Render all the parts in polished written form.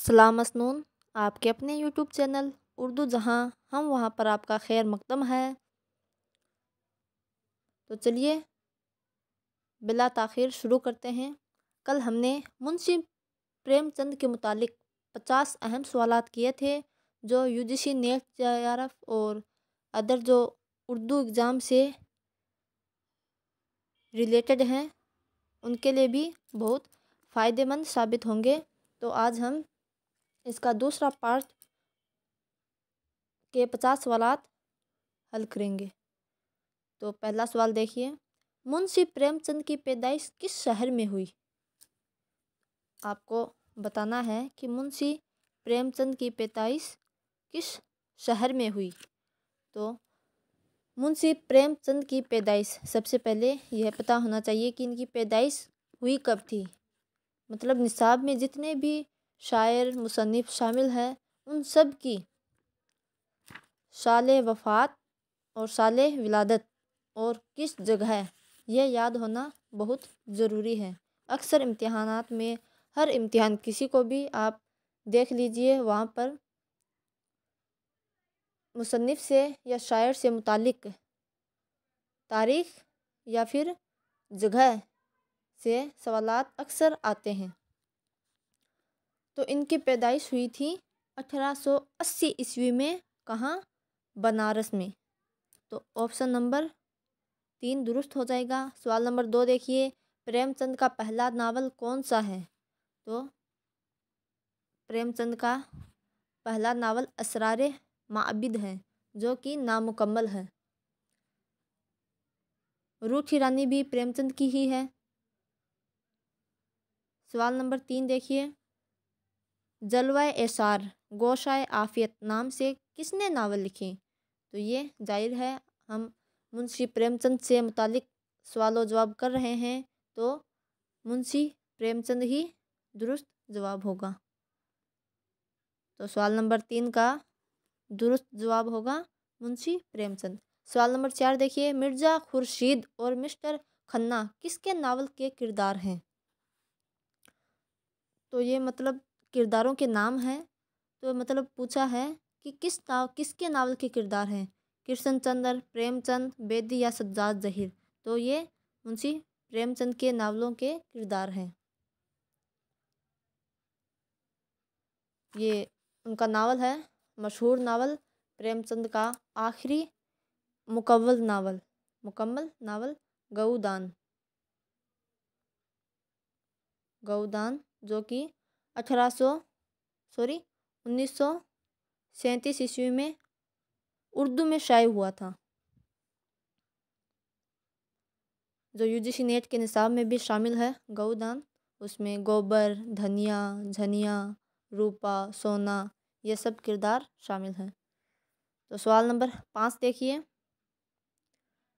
सलाम मसनून, आपके अपने यूट्यूब चैनल उर्दू जहाँ हम वहाँ पर आपका खैर मकदम है। तो चलिए बिला ताख़ीर शुरू करते हैं। कल हमने मुंशी प्रेमचंद के मुतालिक 50 अहम सवालात किए थे जो यूजीसी नेट जेआरएफ और अदर जो उर्दू एग्ज़ाम से रिलेटेड हैं उनके लिए भी बहुत फ़ायदेमंद साबित होंगे। तो आज हम इसका दूसरा पार्ट के 50 सवालात हल करेंगे। तो पहला सवाल देखिए, मुंशी प्रेमचंद की पैदाइश किस शहर में हुई? आपको बताना है कि मुंशी प्रेमचंद की पैदाइश किस शहर में हुई। तो मुंशी प्रेमचंद की पैदाइश सबसे पहले यह पता होना चाहिए कि इनकी पैदाइश हुई कब थी। मतलब निसाब में जितने भी शायर मुसन्निफ शामिल हैं उन सब की साले वफ़ात और साले विलादत और किस जगह यह याद होना बहुत ज़रूरी है। अक्सर इम्तिहानात में हर इम्तिहान किसी को भी आप देख लीजिए, वहाँ पर मुसन्निफ से या शायर से मुतालिक तारीख़ या फिर जगह से सवालात अक्सर आते हैं। तो इनकी पैदाइश हुई थी 1880 ईस्वी में। कहाँ? बनारस में। तो ऑप्शन नंबर 3 दुरुस्त हो जाएगा। सवाल नंबर 2 देखिए, प्रेमचंद का पहला नावल कौन सा है? तो प्रेमचंद का पहला नावल असरारे माअबिद है जो कि नामुकम्मल है। रूठी रानी भी प्रेमचंद की ही है। सवाल नंबर 3 देखिए, जलवाए एसार गोशाए आफियत नाम से किसने नावल लिखे? तो ये जाहिर है हम मुंशी प्रेमचंद से मुतालिक सवाल जवाब कर रहे हैं, तो मुंशी प्रेमचंद ही दुरुस्त जवाब होगा। तो सवाल नंबर 3 का दुरुस्त जवाब होगा मुंशी प्रेमचंद। सवाल नंबर 4 देखिए, मिर्ज़ा खुर्शीद और मिस्टर खन्ना किसके नावल के किरदार हैं? तो ये मतलब किरदारों के नाम हैं। तो मतलब पूछा है कि किसके नावल के किरदार हैं? कृष्ण चंद्र, प्रेमचंद, बेदी या सज्जाद जहीर। तो ये मुंशी प्रेमचंद के नावलों के किरदार हैं। ये उनका नावल है, मशहूर नावल प्रेमचंद का आखिरी मुकम्मल नावल गऊदान जो कि 1937 ईस्वी में उर्दू में शाये हुआ था, जो यूजीसी नेट के निसाब में भी शामिल है। गऊदान, उसमें गोबर, धनिया, झनिया, रूपा, सोना ये सब किरदार शामिल हैं। तो सवाल नंबर 5 देखिए,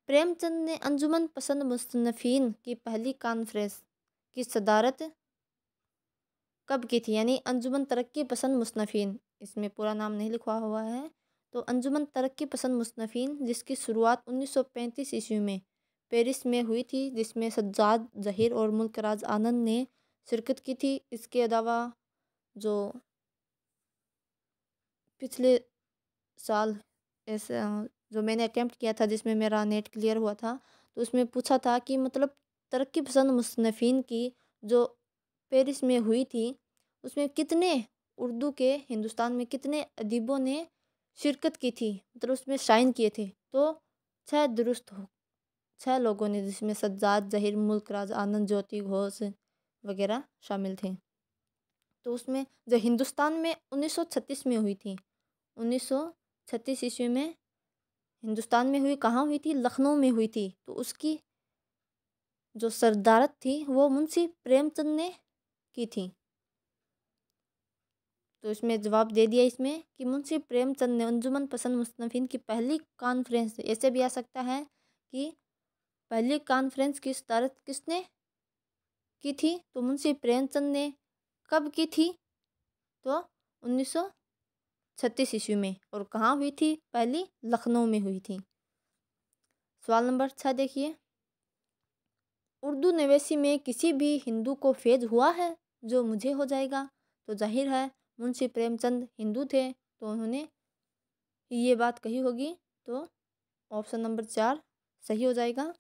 प्रेमचंद ने अंजुमन पसंद मुस्तनफ़ीन की पहली कॉन्फ्रेंस की सदारत कब की थी? यानी अंजुमन तरक्की पसंद मुस्तनफ़ीन, इसमें पूरा नाम नहीं लिखा हुआ है। तो अंजुमन तरक्की पसंद मुस्तनफ़ीन जिसकी शुरुआत 1935 ईस्वी में पेरिस में हुई थी, जिसमें सज्जाद जहीर और मुल्कराज आनंद ने शिरकत की थी। इसके अलावा जो पिछले साल ऐसे जो मैंने अटेम्प्ट किया था जिसमें मेरा नेट क्लियर हुआ था, तो उसमें पूछा था कि मतलब तरक्की पसंद मुस्तनफ़ीन की जो पेरिस में हुई थी उसमें कितने उर्दू के हिंदुस्तान में कितने अदीबों ने शिरकत की थी, मतलब उसमें शाइन किए थे। तो 6 लोगों ने, जिसमें सज्जाद जहीर, मुल्कराज आनंद, ज्योति घोष वगैरह शामिल थे। तो उसमें जो हिंदुस्तान में 1936 में हुई थी, 1936 ईस्वी में हिंदुस्तान में हुई, कहाँ हुई थी? लखनऊ में हुई थी। तो उसकी जो सरदारत थी वो मुंशी प्रेमचंद ने की थी। तो इसमें जवाब दे दिया इसमें कि मुंशी प्रेमचंद ने अंजुमन पसंद मुस्तनफ़ीन की पहली कॉन्फ्रेंस, ऐसे भी आ सकता है कि पहली कॉन्फ्रेंस की सदारत किसने की थी? तो मुंशी प्रेमचंद ने कब की थी? तो 1936 ईस्वी में। और कहाँ हुई थी? पहली लखनऊ में हुई थी। सवाल नंबर 6 देखिए, उर्दू नवेशी में किसी भी हिंदू को फैज़ हुआ है जो मुझे हो जाएगा? तो जाहिर है मुंशी प्रेमचंद हिंदू थे तो उन्होंने ये बात कही होगी। तो ऑप्शन नंबर 4 सही हो जाएगा।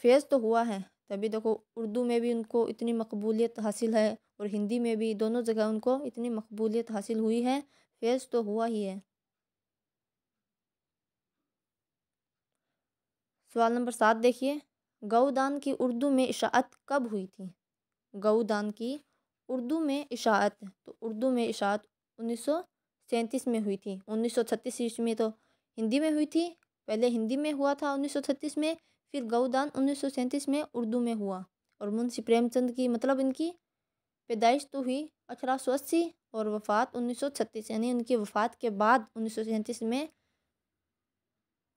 फेज़ तो हुआ है, तभी देखो उर्दू में भी उनको इतनी मकबूलियत हासिल है और हिंदी में भी, दोनों जगह उनको इतनी मकबूलियत हासिल हुई है। फेज़ तो हुआ ही है। सवाल नंबर 7 देखिए, गौदान की उर्दू में इशाअत कब हुई थी? गौदान की उर्दू में इशाअत, तो उर्दू में इशाअत 1937 में हुई थी। 1936 ईस्वी में तो हिंदी में हुई थी, पहले हिंदी में हुआ था 1936 में, फिर गौदान 1937 में उर्दू में हुआ। और मुंशी प्रेमचंद की मतलब इनकी पैदाइश तो हुई 1880 और वफ़ात 1936, यानी उनकी वफ़ात के बाद 1937 में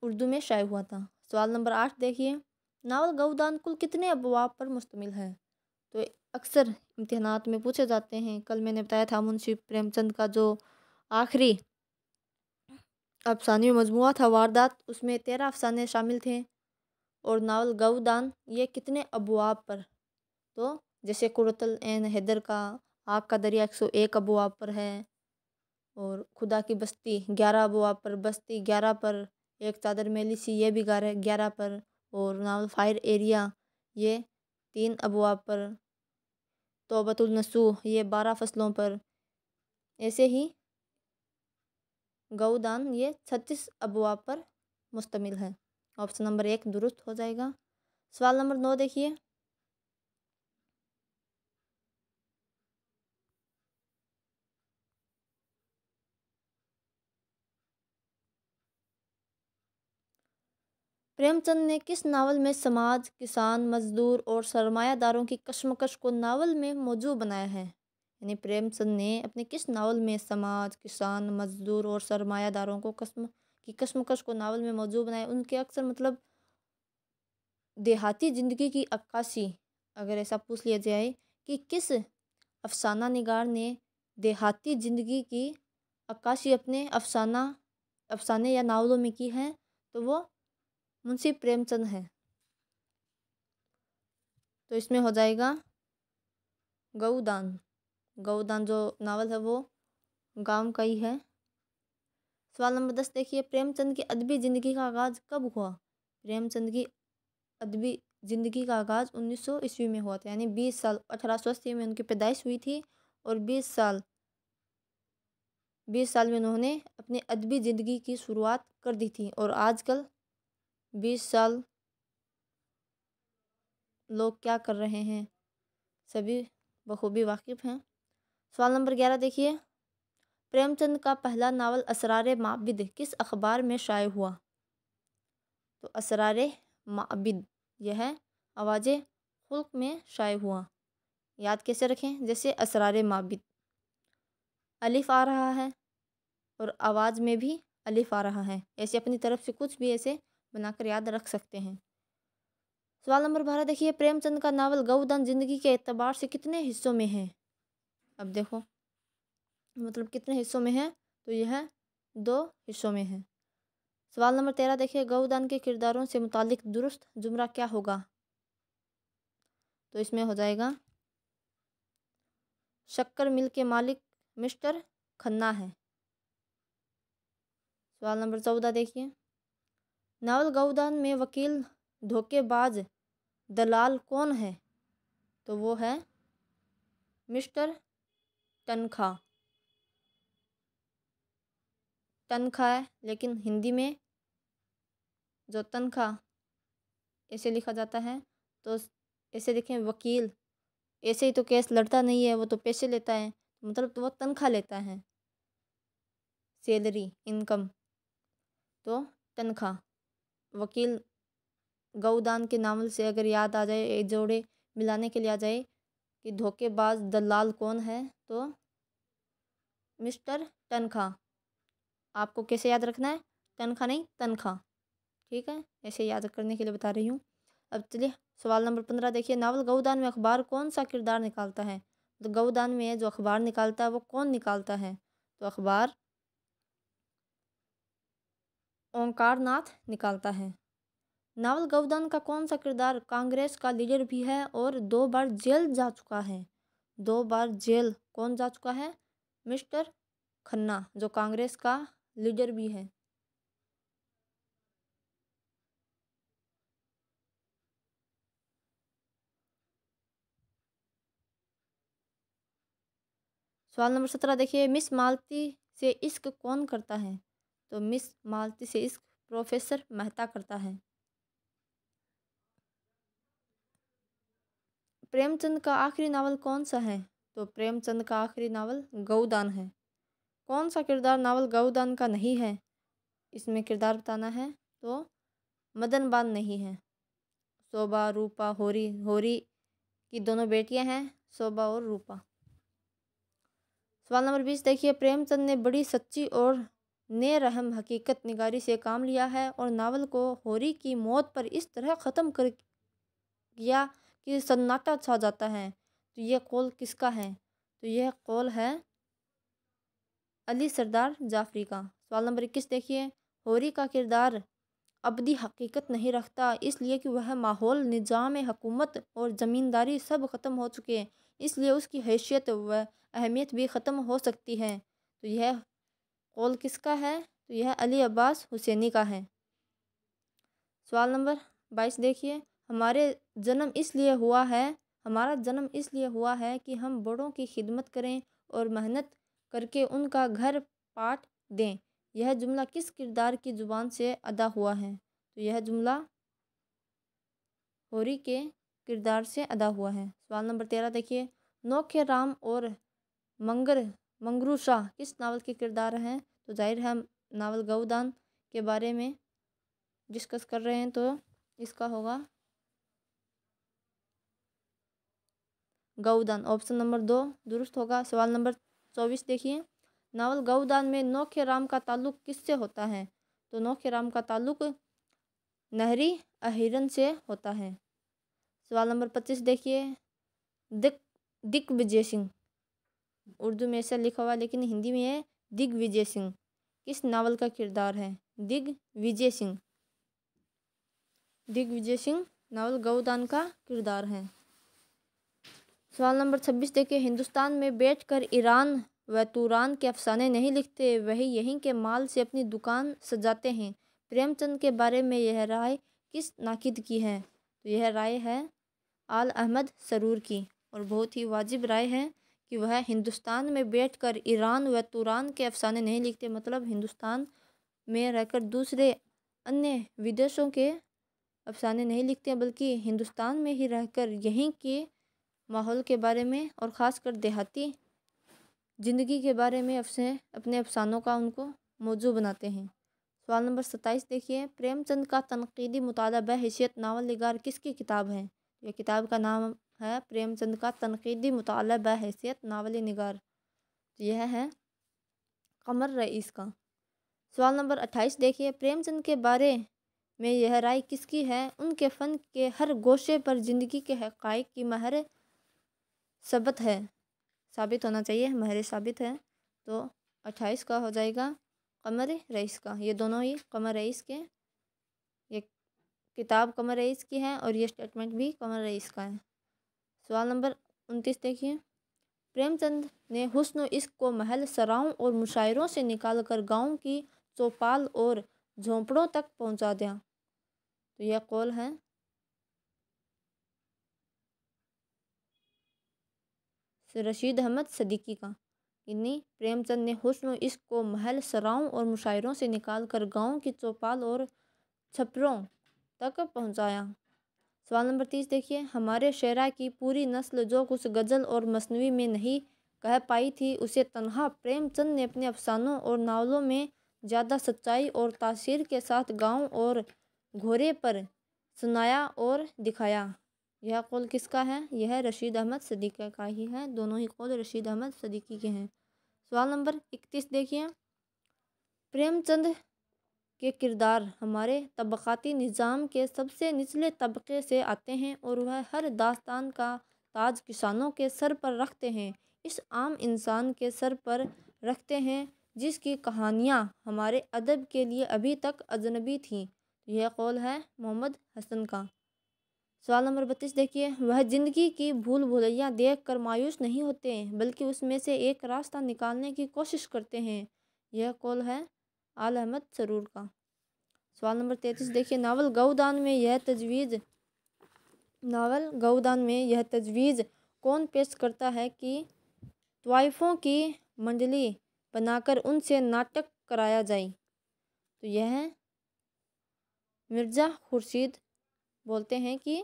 उर्दू में शाये हुआ था। सवाल नंबर 8 देखिए, नावल गौदान कुल कितने अबवाब पर मुश्तमिल है? तो अक्सर इम्तिहानात में पूछे जाते हैं। कल मैंने बताया था मुंशी प्रेमचंद का जो आखिरी अफसानी मजमुआ था वारदात, उसमें 13 अफसाने शामिल थे। और नावल गौदान ये कितने अबवाब पर, तो जैसे कुरतल एन हैदर का आग का दरिया 101 अबवाब पर है, और खुदा की बस्ती 11 अबवाब पर, बस्ती 11 पर, एक चादर मैली सी ये भी 11 पर, और नावल फायर एरिया ये 3 अबवाब पर, तौबतुल नसूह ये 12 फसलों पर। ऐसे ही गौदान ये 36 अबवाब पर मुश्तमिल है। ऑप्शन नंबर 1 दुरुस्त हो जाएगा। सवाल नंबर 9 देखिए, प्रेमचंद ने किस नावल में समाज, किसान, मजदूर और सरमायादारों की कशमकश को नावल में मौजू बनाया है? यानी प्रेमचंद ने अपने किस नावल में समाज, किसान, मजदूर और सरमायादारों को कशमकश को नावल में मौजू बनाया? उनके अक्सर मतलब देहाती ज़िंदगी की अक्कासी, अगर ऐसा पूछ लिया जाए कि किस अफसाना निगार ने देहाती ज़िंदगी की अक्कासी अपने अफसाने या नावलों में की है, तो वो मुंशी प्रेमचंद है। तो इसमें हो जाएगा गौदान। गौदान जो नावल है वो गांव का ही है। सवाल नंबर 10 देखिए, प्रेमचंद की अदबी ज़िंदगी का आगाज़ कब हुआ? प्रेमचंद की अदबी ज़िंदगी का आगाज़ 1900 ईस्वी में हुआ था, यानी 20 साल, 1880 में उनकी पैदाइश हुई थी और 20 साल में उन्होंने अपनी अदबी ज़िंदगी की शुरुआत कर दी थी। और आजकल 20 साल लोग क्या कर रहे हैं सभी बखूबी वाकिफ़ हैं। सवाल नंबर 11 देखिए, प्रेमचंद का पहला नावल असरारे माबिद किस अखबार में शाये हुआ? तो असरारे माबिद यह आवाज़े खुल्क में शाये हुआ। याद कैसे रखें? जैसे असरारे माबिद अलिफ आ रहा है और आवाज़ में भी अलिफ आ रहा है, ऐसे अपनी तरफ से कुछ भी ऐसे बनाकर याद रख सकते हैं। सवाल नंबर 12 देखिए, प्रेमचंद का नावल गौदान ज़िंदगी के एतबार से कितने हिस्सों में है? अब देखो मतलब कितने हिस्सों में है, तो यह 2 हिस्सों में है। सवाल नंबर 13 देखिए, गौदान के किरदारों से मुतालिक दुरुस्त जुमरा क्या होगा? तो इसमें हो जाएगा शक्कर मिल के मालिक मिस्टर खन्ना है। सवाल नंबर 14 देखिए, नावल गौदान में वकील, धोखेबाज, दलाल कौन है? तो वो है मिस्टर तनखा। तनखा है, लेकिन हिंदी में जो तनखा ऐसे लिखा जाता है, तो ऐसे देखें वकील, ऐसे ही तो केस लड़ता नहीं है, वो तो पैसे लेता है, मतलब तो वो तनख्वाह लेता है, सैलरी, इनकम। तो तनख्वाह। वकील गौदान के नावल से अगर याद आ जाए, एक जोड़े मिलाने के लिए आ जाए कि धोखेबाज दलाल कौन है, तो मिस्टर तनख्वाह। आपको कैसे याद रखना है? तनख्वाह नहीं, तनख्वाह। ठीक है, ऐसे याद करने के लिए बता रही हूँ। अब चलिए सवाल नंबर 15 देखिए, नावल गौदान में अखबार कौन सा किरदार निकालता है? तो गौदान में जो अखबार निकालता है वो कौन निकालता है? तो अखबार ओंकार नाथ निकालता है। नावल गौदान का कौन सा किरदार कांग्रेस का लीडर भी है और 2 बार जेल जा चुका है? 2 बार जेल कौन जा चुका है? मिस्टर खन्ना, जो कांग्रेस का लीडर भी है। सवाल नंबर 17 देखिए, मिस मालती से इश्क कौन करता है? तो मिस मालती से इश्क प्रोफेसर मेहता करता है। प्रेमचंद का आखिरी नावल कौन सा है? तो प्रेमचंद का आखिरी नावल गौदान है। कौन सा किरदार नावल गौदान का नहीं है? इसमें किरदार बताना है, तो मदनबान नहीं है। शोभा, रूपा, होरी, होरी की दोनों बेटियां हैं, शोभा और रूपा। सवाल नंबर 20 देखिए, प्रेमचंद ने बड़ी सच्ची और नेरहम हकीकत निगारी से काम लिया है और नावल को होरी की मौत पर इस तरह ख़त्म कर किया कि सन्नाटा छा जाता है। तो यह कौल किसका है? तो यह कौल है अली सरदार जाफरी का। सवाल नंबर 21 देखिए, होरी का किरदार अबदी हकीकत नहीं रखता, इसलिए कि वह माहौल, निज़ाम हुकूमत और ज़मींदारी सब ख़त्म हो चुके हैं, इसलिए उसकी हैसियत व अहमियत भी ख़त्म हो सकती है। तो यह कौल किसका है? तो यह अली अब्बास हुसैनी का है। सवाल नंबर 22 देखिए, जन्म इसलिए हुआ है हमारा जन्म इसलिए हुआ है कि हम बड़ों की खिदमत करें और मेहनत करके उनका घर पाट दें। यह जुमला किस किरदार की ज़ुबान से अदा हुआ है? तो यह जुमला होरी के किरदार से अदा हुआ है। सवाल नंबर 13 देखिए, नोखे राम और मंगरू शाह किस नावल के किरदार हैं? तो जाहिर है हम नावल गौदान के बारे में डिस्कस कर रहे हैं, तो इसका होगा गौदान। ऑप्शन नंबर 2 दुरुस्त होगा। सवाल नंबर 24 देखिए, नावल गौदान में नोखे राम का ताल्लुक किससे होता है? तो नोखे राम का ताल्लुक नहरी अहिरन से होता है। सवाल नंबर 25 देखिए, दिक दिग्विजय सिंह, उर्दू में ऐसा लिखा हुआ लेकिन हिंदी में है दिग्विजय सिंह, किस नावल का किरदार है? दिग्विजय सिंह नावल गौदान का किरदार है। सवाल नंबर 26 देखिए, हिंदुस्तान में बैठकर ईरान व तुरान के अफसाने नहीं लिखते, वही यहीं के माल से अपनी दुकान सजाते हैं। प्रेमचंद के बारे में यह राय किस नाकिद की है? तो यह राय है आल अहमद सरूर की, और बहुत ही वाजिब राय है कि वह हिंदुस्तान में बैठकर ईरान व तुरान के अफसाने नहीं लिखते, मतलब हिंदुस्तान में रहकर दूसरे अन्य विदेशों के अफसाने नहीं लिखते, बल्कि हिंदुस्तान में ही रहकर यहीं के माहौल के बारे में और ख़ासकर देहाती ज़िंदगी के बारे में अपने अफसानों का उनको मौजू बनाते हैं। सवाल नंबर 27 देखिए, प्रेमचंद का तनकीदी मुताला बहैसियत नावल निगार किसकी किताब है? यह किताब का नाम है प्रेमचंद का तनकीदी मुताला बहैसियत नावल निगार। तो यह है कमर रईस का। सवाल नंबर 28 देखिए, प्रेमचंद के बारे में यह राय किसकी है? उनके फ़न के हर गोशे पर ज़िंदगी के हक़ाइक़ की महर साबित होना चाहिए, महर साबित है। तो 28 का हो जाएगा कमर रईस का। ये दोनों ही कमर रईस के, ये किताब कमर रईस की है और ये स्टेटमेंट भी कमर रईस का है। सवाल नंबर 29 देखिए, प्रेमचंद ने हुस्न इश्क को महल सराओं और मुशायरों से निकाल कर गाँव की चौपाल और झोंपड़ों तक पहुँचा दिया। तो यह कौल है रशीद अहमद सदीकी का। यानी प्रेमचंद ने हुस्न इश्क को महल सराओं और मुशायरों से निकाल कर गाँव की चौपाल और छपरों तक पहुँचाया। सवाल नंबर 30 देखिए, हमारे शेरा की पूरी नस्ल जो कुछ गज़ल और मसनवी में नहीं कह पाई थी, उसे तन्हा प्रेमचंद ने अपने अफसानों और नावलों में ज़्यादा सच्चाई और तासीर के साथ गाँव और घोड़े पर सुनाया और दिखाया। यह कौल किसका है? यह रशीद अहमद सदीकी का ही है। दोनों ही कौल रशीद अहमद सदीकी के हैं। सवाल नंबर 31 देखिए, प्रेमचंद के किरदार हमारे तबक़ाती निज़ाम के सबसे निचले तबके से आते हैं और वह हर दास्तान का ताज किसानों के सर पर रखते हैं, इस आम इंसान के सर पर रखते हैं जिसकी कहानियाँ हमारे अदब के लिए अभी तक अजनबी थीं। यह कौल है मोहम्मद हसन का। सवाल नंबर 32 देखिए, वह जिंदगी की भूल भुलैया देख कर मायूस नहीं होते बल्कि उसमें से एक रास्ता निकालने की कोशिश करते हैं। यह कौल है आल अहमद सरूर का। सवाल नंबर 33 देखिए, नावल गौदान में यह तजवीज़ कौन पेश करता है कि त्वाइफों की मंडली बनाकर उनसे नाटक कराया जाए? तो यह मिर्ज़ा खुर्शीद बोलते हैं कि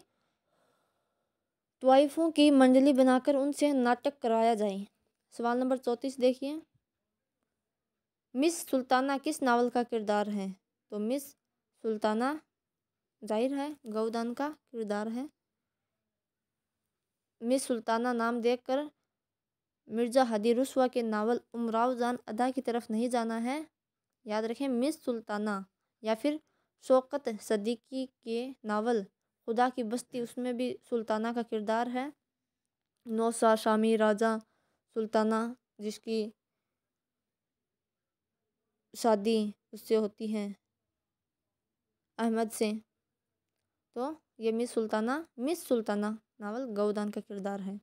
त्वाइफों की मंडली बनाकर उनसे नाटक कराया जाए। सवाल नंबर 34 देखिए, मिस सुल्ताना किस नावल का किरदार है? तो मिस सुल्ताना जाहिर है गौदान का किरदार है। मिस सुल्ताना नाम देखकर मिर्ज़ा हदी रुस्वा के नावल उमराव जान अदा की तरफ नहीं जाना है। याद रखें, मिस सुल्ताना या फिर शौकत सदीकी के नावल खुदा की बस्ती, उसमें भी सुल्ताना का किरदार है। नौसा शामी राजा सुल्ताना जिसकी शादी उससे होती है अहमद से। तो ये मिस सुल्ताना नावल गौदान का किरदार है।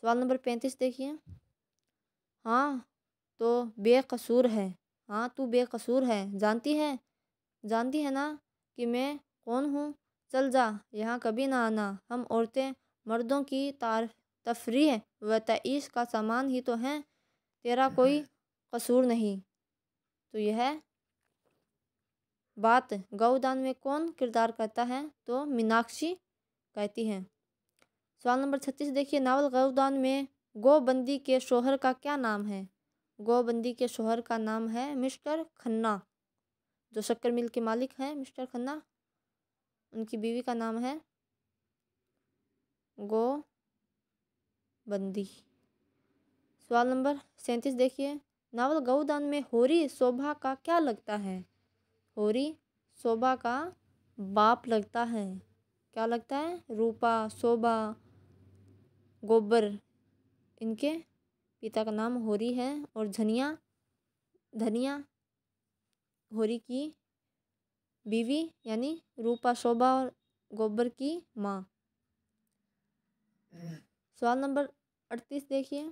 सवाल नंबर 35 देखिए, हाँ तो बेकसूर है, हाँ तू बेकसूर है, जानती है ना कि मैं कौन हूँ। चल जा यहाँ कभी ना आना, हम औरतें मर्दों की तफरीह व तईश का सामान ही तो हैं, तेरा कोई कसूर नहीं। तो यह बात गौदान में कौन किरदार करता है? तो मीनाक्षी कहती हैं। सवाल नंबर 36 देखिए, नावल गौदान में गोबंदी के शोहर का क्या नाम है? गोबंदी के शोहर का नाम है मिस्टर खन्ना, जो शक्कर मिल के मालिक हैं मिस्टर खन्ना, उनकी बीवी का नाम है गोबंदी। सवाल नंबर 37 देखिए, नावल गौदान में होरी शोभा का क्या लगता है? होरी शोभा का बाप लगता है। क्या लगता है? रूपा, शोभा, गोबर, इनके पिता का नाम होरी है और धनिया होरी की बीवी यानी रूपा शोभा और गोबर की माँ। सवाल नंबर 38 देखिए,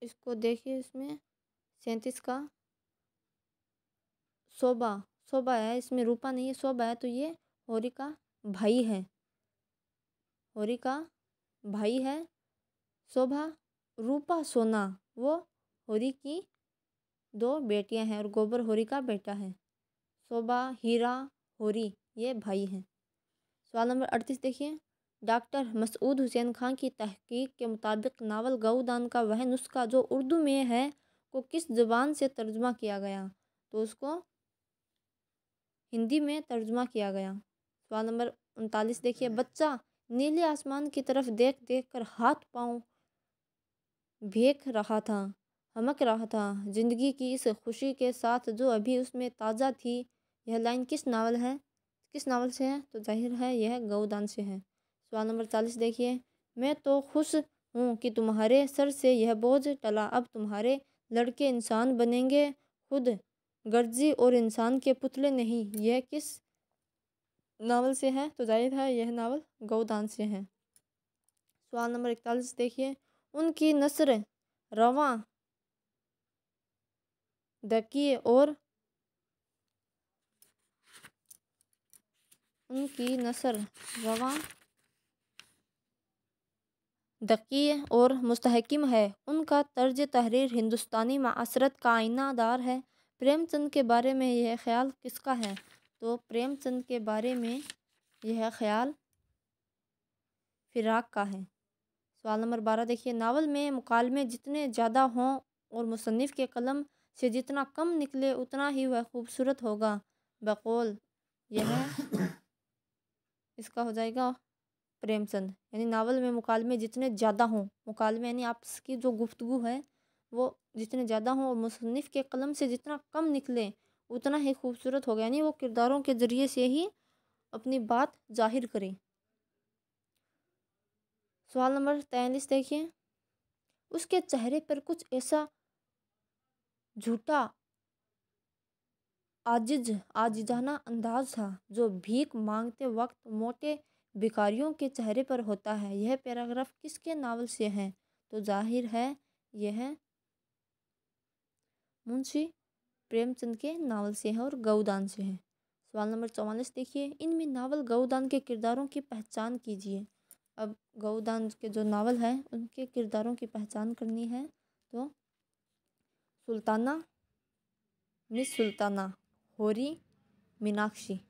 इसको देखिए, इसमें 37 का शोभा शोभा है, इसमें रूपा नहीं है, शोभा है, तो ये होरी का भाई है। होरी का भाई है शोभा। रूपा सोना वो होरी की दो बेटियां हैं और गोबर होरी का बेटा है। शोभा हीरा होरी ये भाई हैं। सवाल नंबर 38 देखिए, डॉक्टर मसूद हुसैन खान की तहकीक के मुताबिक नावल गौदान का वह नुस्खा जो उर्दू में है को किस ज़ुबान से तर्जुमा किया गया? तो उसको हिंदी में तर्जुमा किया गया। सवाल नंबर 39 देखिए, बच्चा नीले आसमान की तरफ देख देख कर हाथ पांव भेख रहा था, हमक रहा था जिंदगी की इस खुशी के साथ जो अभी उसमें ताज़ा थी। यह लाइन किस नावल से है? तो जाहिर है यह गौदान से है। सवाल नंबर 40 देखिए, मैं तो खुश हूँ कि तुम्हारे सर से यह बोझ टला, अब तुम्हारे लड़के इंसान बनेंगे, खुद गर्जी और इंसान के पुतले नहीं। यह किस नावल से है? तो जाहिर है यह नावल गौदान से है। सवाल नंबर 41 देखिए, उनकी नस्र रवां दकिए और उनकी नस्र रवां दकिए और मुस्तहकिम है, उनका तर्ज तहरीर हिंदुस्तानी मासरत का आईनादार है। प्रेमचंद के बारे में यह ख्याल किसका है? तो प्रेमचंद के बारे में यह ख्याल फिराक का है। सवाल नंबर 12 देखिए, नावल में मुकालमे जितने ज़्यादा हों और मुसन्निफ़ के कलम से जितना कम निकले उतना ही वह खूबसूरत होगा। बकौल यह इसका हो जाएगा प्रेमचंद। यानी नावल में मुकालमे जितने ज़्यादा हों, मुकालमे यानी आपस की जो गुफ्तगू है वो जितने ज़्यादा हों और मुसन्निफ़ के कलम से जितना कम निकले उतना ही खूबसूरत होगा, यानी वो किरदारों के ज़रिए से ही अपनी बात जाहिर करें। सवाल नंबर 43 देखिए, उसके चेहरे पर कुछ ऐसा झूठा आजिज़ाना अंदाज था जो भीख मांगते वक्त मोटे भिखारियों के चेहरे पर होता है। यह पैराग्राफ किसके नावल से है? तो जाहिर है यह मुंशी प्रेमचंद के नावल से है और गौदान से है। सवाल नंबर 44 देखिए, इनमें नावल गौदान के किरदारों की पहचान कीजिए। अब गौदान के जो नावल है उनके किरदारों की पहचान करनी है। तो सुल्ताना, मिस सुल्ताना, होरी, मीनाक्षी।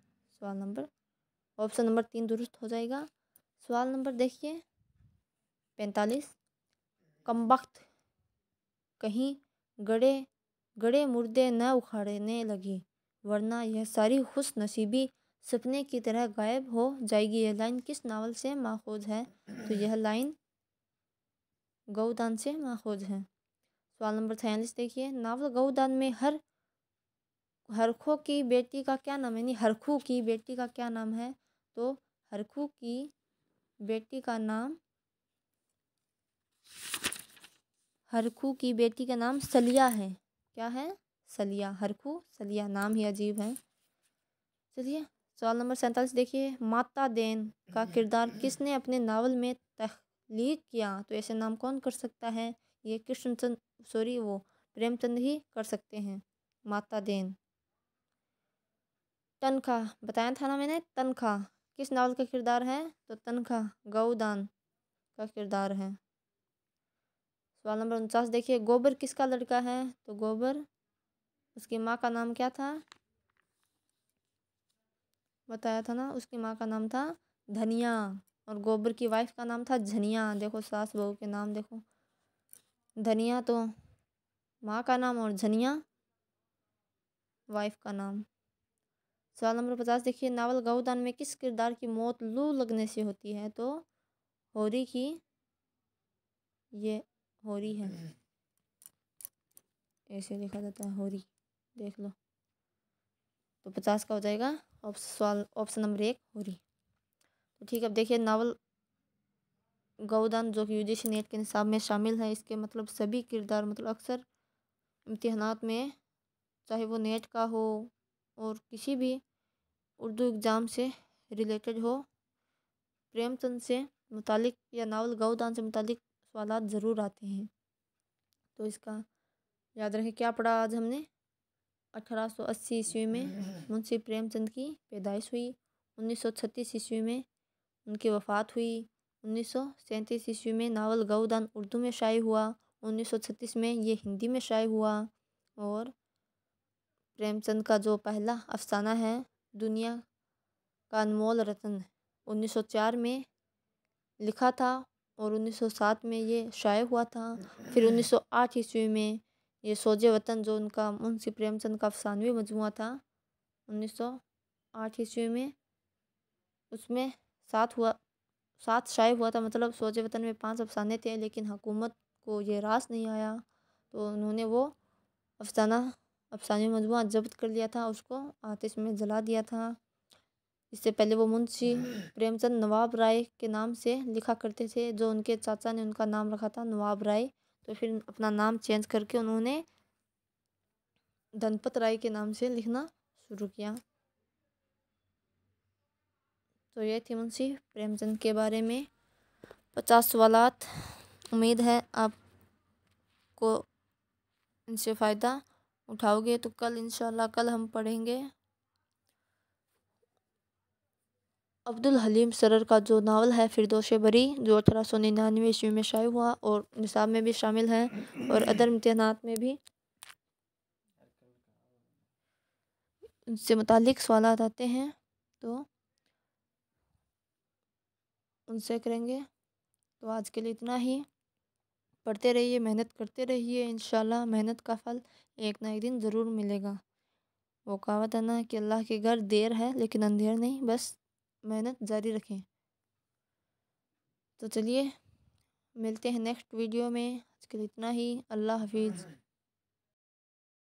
ऑप्शन नंबर 3 दुरुस्त हो जाएगा। सवाल नंबर देखिए 45, कमबख्त कहीं गड़े गड़े मुर्दे न उखाड़ने लगी, वरना यह सारी खुश नसीबी सपने की तरह गायब हो जाएगी। यह लाइन किस नावल से माखूज है? तो यह लाइन गौदान से माखूज है। सवाल नंबर 46 देखिए, नावल गौदान में हरखो की बेटी का क्या नाम है? यानी हरखू की बेटी का क्या नाम है? तो हरखू की बेटी का नाम सलिया है। क्या है? सलिया। हरखू सलिया, नाम ही अजीब है। चलिए सवाल नंबर 47 देखिए, माता देन का किरदार किसने अपने नावल में तख्लीक किया? तो ऐसे नाम कौन कर सकता है? ये प्रेमचंद ही कर सकते हैं। माता देन। तनखा बताया था ना मैंने, तनखा किस नावल का किरदार है? तो तनखा गौदान का किरदार है। सवाल नंबर 49 देखिए, गोबर किसका लड़का है? तो गोबर, उसकी माँ का नाम क्या था? बताया था ना, उसकी माँ का नाम था धनिया और गोबर की वाइफ का नाम था झनिया। देखो सास बहू के नाम देखो, धनिया तो माँ का नाम और झनिया वाइफ का नाम। सवाल नंबर 50 देखिए, नावल गौदान में किस किरदार की मौत लू लगने से होती है? तो होरी की, ये होरी है, ऐसे लिखा जाता है होरी, देख लो। तो 50 का हो जाएगा ऑप्शन नंबर 1 होरी। तो ठीक है, अब देखिए नावल गौदान जो कि यूजीसी नेट के निसाब में शामिल है, इसके मतलब सभी किरदार मतलब अक्सर इम्तिहानात में, चाहे वो नेट का हो और किसी भी उर्दू एग्ज़ाम से रिलेटेड हो, प्रेमचंद से मुतालिक या नावल गौदान से मुतालिक सवालात ज़रूर आते हैं। तो इसका याद रखें। क्या पढ़ा आज हमने? 1880 ईस्वी में मुंशी प्रेमचंद की पैदाइश हुई, 1936 ईस्वी में उनकी वफ़ात हुई, 1937 ईस्वी में नावल गौदान उर्दू में शाये हुआ, 1936 में ये हिंदी में शाये हुआ। और प्रेमचंद का जो पहला अफसाना है दुनिया का अनमोल रत्न 1904 में लिखा था और 1907 में ये शाये हुआ था। फिर 1908 ईस्वी में ये सोजे वतन जो उनका मुंशी प्रेमचंद का अफसानवी मजमुआ था 1908 ईस्वी में, उसमें 7 शाये हुआ था। मतलब सोजे वतन में 5 अफसाने थे, लेकिन हुकूमत को ये रास नहीं आया तो उन्होंने वो अफसाने मजमुआ जब्त कर लिया था, उसको आतिश में जला दिया था। इससे पहले वो मुंशी प्रेमचंद नवाब राय के नाम से लिखा करते थे, जो उनके चाचा ने उनका नाम रखा था नवाब राय। तो फिर अपना नाम चेंज करके उन्होंने धनपत राय के नाम से लिखना शुरू किया। तो ये थी मुंशी प्रेमचंद के बारे में 50 सवालात। उम्मीद है आपको इनसे फ़ायदा उठाओगे। तो कल हम पढ़ेंगे अब्दुल हलीम सरर का जो नावल है फिरदौश बरी, जो 1899 ईस्वी में शाये हुआ और निसाब में भी शामिल है और अदर इम्तिहानात में भी उनसे मुतालिक सवालात आते हैं, तो उनसे करेंगे। तो आज के लिए इतना ही। पढ़ते रहिए, मेहनत करते रहिए, इंशाल्लाह मेहनत का फल एक ना एक दिन ज़रूर मिलेगा। वो कहावत है ना कि अल्लाह के घर देर है लेकिन अंधेर नहीं, बस मेहनत जारी रखें। तो चलिए मिलते हैं नेक्स्ट वीडियो में। आज के लिए इतना ही। अल्लाह हाफिज़।